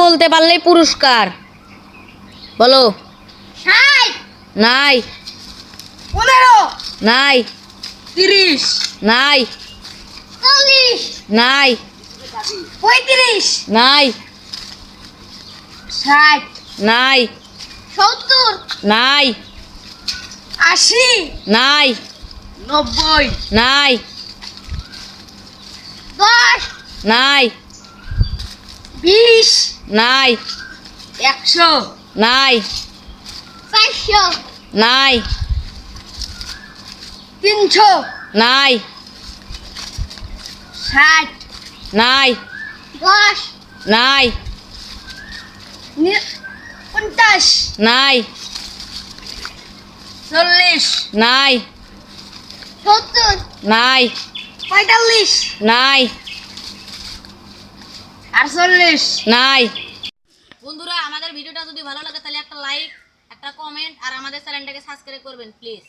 বলতে পারলেই পুরস্কার। বলো। 60 নাই 15 নাই 30 নাই 40 নাই 35 নাই 60 নাই 70 নাই 80 নাই 90 নাই 10 নাই 20 নাই 100 নাই 400 নাই 300 নাই 60 নাই 10 নাই 50 নাই 40 নাই 70 নাই 45 নাই 48 নাই। বন্ধুরা, আমাদের ভিডিওটা যদি ভালো লাগে তাহলে একটা লাইক, একটা কমেন্ট আর আমাদের চ্যানেলটাকে সাবস্ক্রাইব করবেন প্লিজ।